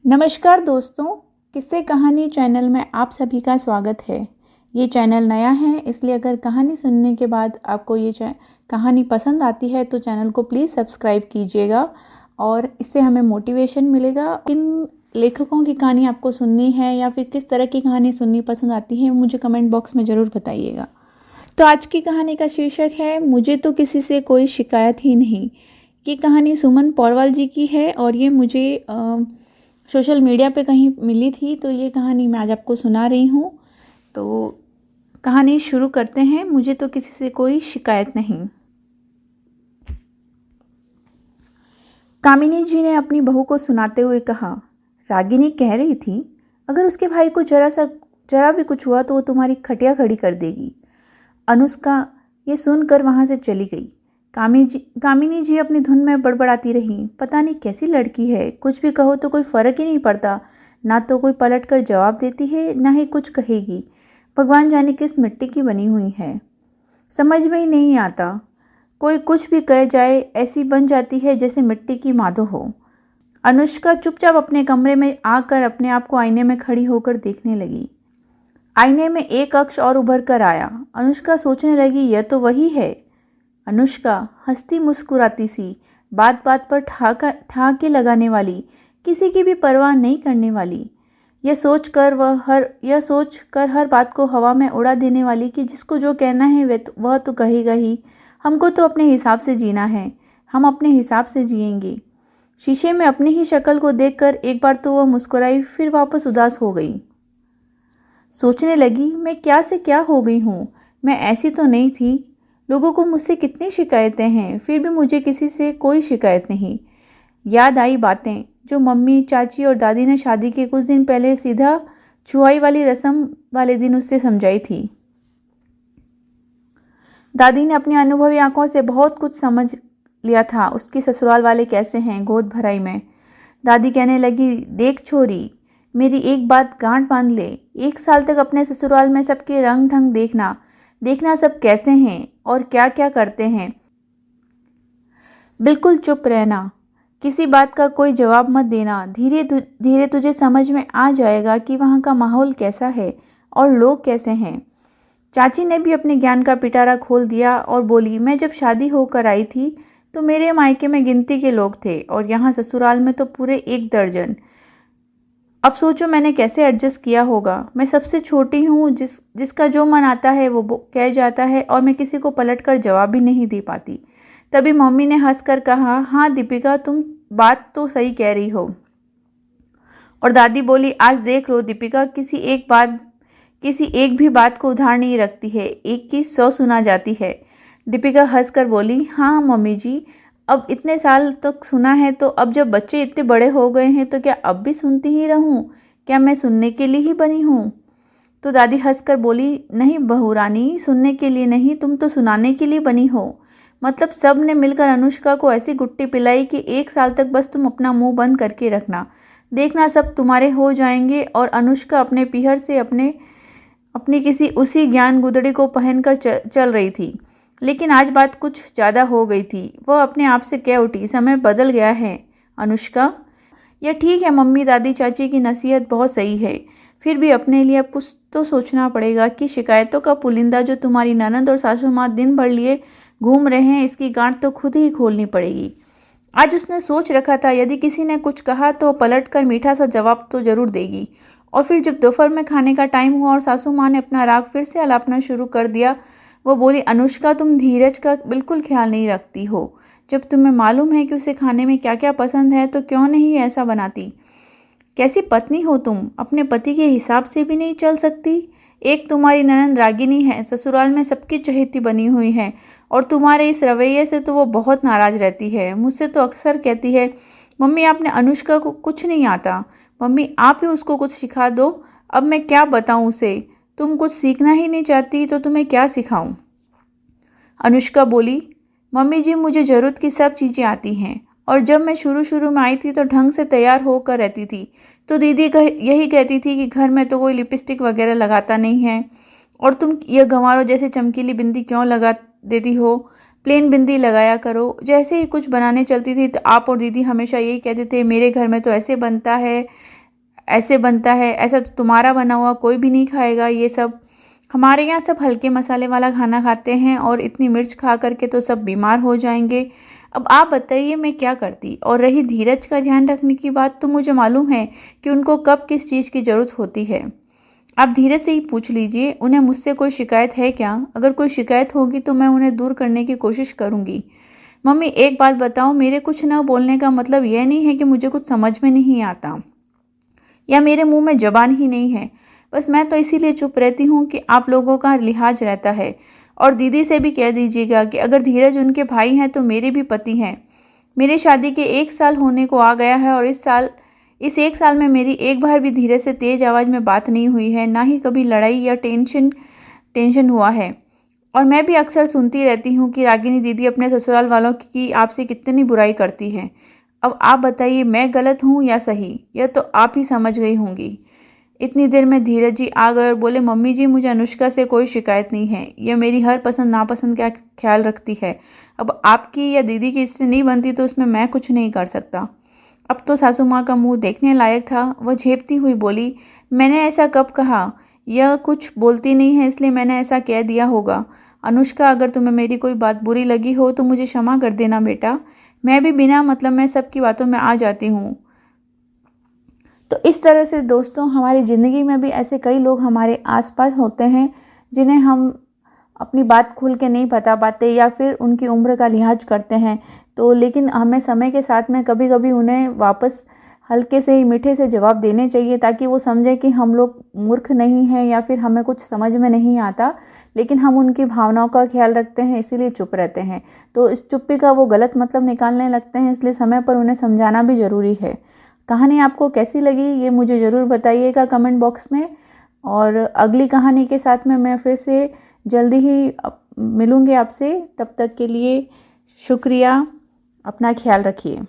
नमस्कार दोस्तों, किस्से कहानी चैनल में आप सभी का स्वागत है। ये चैनल नया है, इसलिए अगर कहानी सुनने के बाद आपको ये कहानी पसंद आती है तो चैनल को प्लीज़ सब्सक्राइब कीजिएगा और इससे हमें मोटिवेशन मिलेगा। किन लेखकों की कहानी आपको सुननी है या फिर किस तरह की कहानी सुननी पसंद आती है, मुझे कमेंट बॉक्स में ज़रूर बताइएगा। तो आज की कहानी का शीर्षक है मुझे तो किसी से कोई शिकायत ही नहीं। ये कहानी सुमन पौरवाल जी की है और ये मुझे सोशल मीडिया पे कहीं मिली थी, तो ये कहानी मैं आज आपको सुना रही हूँ। तो कहानी शुरू करते हैं। मुझे तो किसी से कोई शिकायत नहीं। कामिनी जी ने अपनी बहू को सुनाते हुए कहा, रागिनी कह रही थी अगर उसके भाई को जरा भी कुछ हुआ तो वो तुम्हारी खटिया खड़ी कर देगी। अनुष्का ये सुनकर वहाँ से चली गई। कामिनी जी अपनी धुन में बड़बड़ाती रहीं। पता नहीं कैसी लड़की है, कुछ भी कहो तो कोई फ़र्क ही नहीं पड़ता। ना तो कोई पलट कर जवाब देती है, ना ही कुछ कहेगी। भगवान जाने किस मिट्टी की बनी हुई है, समझ में ही नहीं आता। कोई कुछ भी कह जाए ऐसी बन जाती है जैसे मिट्टी की माधो हो। अनुष्का चुपचाप अपने कमरे में आकर अपने आप को आईने में खड़ी होकर देखने लगी। आईने में एक अक्ष और उभर कर आया। अनुष्का सोचने लगी, यह तो वही है। अनुष्का हंसती मुस्कुराती सी, बात बात पर ठहाके लगाने वाली, किसी की भी परवाह नहीं करने वाली। यह सोचकर हर बात को हवा में उड़ा देने वाली कि जिसको जो कहना है वह तो कहेगा ही। हमको तो अपने हिसाब से जीना है, हम अपने हिसाब से जिएंगे। शीशे में अपनी ही शक्ल को देखकर एक बार तो वह मुस्कुराई, फिर वापस उदास हो गई। सोचने लगी, मैं क्या से क्या हो गई हूँ। मैं ऐसी तो नहीं थी। लोगों को मुझसे कितनी शिकायतें हैं, फिर भी मुझे किसी से कोई शिकायत नहीं। याद आई बातें जो मम्मी, चाची और दादी ने शादी के कुछ दिन पहले सीधा छुआई वाली रस्म वाले दिन उससे समझाई थी। दादी ने अपनी अनुभवी आंखों से बहुत कुछ समझ लिया था। उसकी ससुराल वाले कैसे हैं, गोद भराई में। दादी कहने लगी, देख छोरी, मेरी एक बात गांठ बांध ले। 1 साल तक अपने ससुराल में सबके रंग ढंग देखना सब कैसे हैं और क्या क्या करते हैं। बिल्कुल चुप रहना, किसी बात का कोई जवाब मत देना। धीरे धीरे तुझे समझ में आ जाएगा कि वहाँ का माहौल कैसा है और लोग कैसे हैं। चाची ने भी अपने ज्ञान का पिटारा खोल दिया और बोली, मैं जब शादी होकर आई थी तो मेरे मायके में गिनती के लोग थे और यहाँ ससुराल में तो पूरे 1 दर्जन। अब सोचो मैंने कैसे एडजस्ट किया होगा। मैं सबसे छोटी हूँ, जिसका जो मन आता है वो कह जाता है और मैं किसी को पलटकर जवाब भी नहीं दे पाती। तभी मम्मी ने हंसकर कहा, हाँ दीपिका, तुम बात तो सही कह रही हो। और दादी बोली, आज देख लो दीपिका, किसी एक भी बात को उधार नहीं रखती है, एक की 100 सुना जाती है। दीपिका हंसकर बोली, हाँ मम्मी जी, अब इतने साल तक सुना है तो अब जब बच्चे इतने बड़े हो गए हैं तो क्या अब भी सुनती ही रहूं? क्या मैं सुनने के लिए ही बनी हूँ? तो दादी हंसकर बोली, नहीं बहू रानी, सुनने के लिए नहीं, तुम तो सुनाने के लिए बनी हो। मतलब सब ने मिलकर अनुष्का को ऐसी गुट्टी पिलाई कि 1 साल तक बस तुम अपना मुंह बंद करके रखना, देखना सब तुम्हारे हो जाएंगे। और अनुष्का अपने पीहर से अपनी किसी उसी ज्ञान गुदड़ी को पहनकर चल रही थी। लेकिन आज बात कुछ ज़्यादा हो गई थी। वह अपने आप से कह उठी, समय बदल गया है अनुष्का। यह ठीक है मम्मी, दादी, चाची की नसीहत बहुत सही है, फिर भी अपने लिए अब कुछ तो सोचना पड़ेगा कि शिकायतों का पुलिंदा जो तुम्हारी ननद और सासू माँ दिन भर लिए घूम रहे हैं, इसकी गांठ तो खुद ही खोलनी पड़ेगी। आज उसने सोच रखा था यदि किसी ने कुछ कहा तो पलट कर मीठा सा जवाब तो जरूर देगी। और फिर जब दोपहर में खाने का टाइम हुआ और सासू माँ ने अपना राग फिर से अलापना शुरू कर दिया, वो बोली, अनुष्का तुम धीरज का बिल्कुल ख्याल नहीं रखती हो। जब तुम्हें मालूम है कि उसे खाने में क्या क्या पसंद है तो क्यों नहीं ऐसा बनाती? कैसी पत्नी हो तुम, अपने पति के हिसाब से भी नहीं चल सकती? एक तुम्हारी ननंद रागिनी है, ससुराल में सबकी चहेती बनी हुई है और तुम्हारे इस रवैये से तो वो बहुत नाराज़ रहती है। मुझसे तो अक्सर कहती है, मम्मी आपने अनुष्का को कुछ नहीं आता, मम्मी आप ही उसको कुछ सिखा दो। अब मैं क्या बताऊँ उसे? तुम कुछ सीखना ही नहीं चाहती तो तुम्हें क्या सिखाऊं? अनुष्का बोली, मम्मी जी मुझे ज़रूरत की सब चीज़ें आती हैं और जब मैं शुरू में आई थी तो ढंग से तैयार होकर रहती थी तो दीदी यही कहती थी कि घर में तो कोई लिपस्टिक वगैरह लगाता नहीं है और तुम यह गंवारों जैसे चमकीली बिंदी क्यों लगा देती हो? प्लेन बिंदी लगाया करो। जैसे ही कुछ बनाने चलती थी तो आप और दीदी हमेशा यही कहते थे, मेरे घर में तो ऐसे बनता है, ऐसे बनता है, ऐसा तो तुम्हारा बना हुआ कोई भी नहीं खाएगा ये सब। हमारे यहाँ सब हल्के मसाले वाला खाना खाते हैं और इतनी मिर्च खा करके तो सब बीमार हो जाएंगे। अब आप बताइए मैं क्या करती। और रही धीरज का ध्यान रखने की बात, तो मुझे मालूम है कि उनको कब किस चीज़ की ज़रूरत होती है। आप धीरज से ही पूछ लीजिए, उन्हें मुझसे कोई शिकायत है क्या? अगर कोई शिकायत होगी तो मैं उन्हें दूर करने की कोशिश करूँगी। मम्मी एक बात बताओ, मेरे कुछ ना बोलने का मतलब यह नहीं है कि मुझे कुछ समझ में नहीं आता या मेरे मुंह में ज़बान ही नहीं है। बस मैं तो इसीलिए चुप रहती हूँ कि आप लोगों का लिहाज रहता है। और दीदी से भी कह दीजिएगा कि अगर धीरज उनके भाई हैं तो मेरे भी पति हैं। मेरी शादी के 1 साल होने को आ गया है और इस 1 साल में मेरी एक बार भी धीरज से तेज़ आवाज़ में बात नहीं हुई है, ना ही कभी लड़ाई या टेंशन हुआ है। और मैं भी अक्सर सुनती रहती हूँ कि रागिनी दीदी अपने ससुराल वालों की आपसे कितनी बुराई करती है। अब आप बताइए मैं गलत हूँ या सही? यह तो आप ही समझ गई होंगी। इतनी देर में धीरज जी आ गए और बोले, मम्मी जी मुझे अनुष्का से कोई शिकायत नहीं है, यह मेरी हर पसंद नापसंद का ख्याल रखती है। अब आपकी या दीदी की इससे नहीं बनती तो उसमें मैं कुछ नहीं कर सकता। अब तो सासू माँ का मुंह देखने लायक था। वह झेपती हुई बोली, मैंने ऐसा कब कहा? यह कुछ बोलती नहीं है इसलिए मैंने ऐसा कह दिया होगा। अनुष्का अगर तुम्हें मेरी कोई बात बुरी लगी हो तो मुझे क्षमा कर देना बेटा। मैं भी बिना मतलब में सबकी बातों में आ जाती हूँ। तो इस तरह से दोस्तों हमारी ज़िंदगी में भी ऐसे कई लोग हमारे आसपास होते हैं जिन्हें हम अपनी बात खुल के नहीं बता पाते या फिर उनकी उम्र का लिहाज करते हैं। तो लेकिन हमें समय के साथ में कभी कभी उन्हें वापस हल्के से ही मीठे से जवाब देने चाहिए ताकि वो समझे कि हम लोग मूर्ख नहीं हैं या फिर हमें कुछ समझ में नहीं आता, लेकिन हम उनकी भावनाओं का ख्याल रखते हैं इसीलिए चुप रहते हैं। तो इस चुप्पी का वो गलत मतलब निकालने लगते हैं, इसलिए समय पर उन्हें समझाना भी ज़रूरी है। कहानी आपको कैसी लगी ये मुझे ज़रूर बताइएगा कमेंट बॉक्स में। और अगली कहानी के साथ में मैं फिर से जल्दी ही मिलूँगी आपसे। तब तक के लिए शुक्रिया। अपना ख्याल रखिए।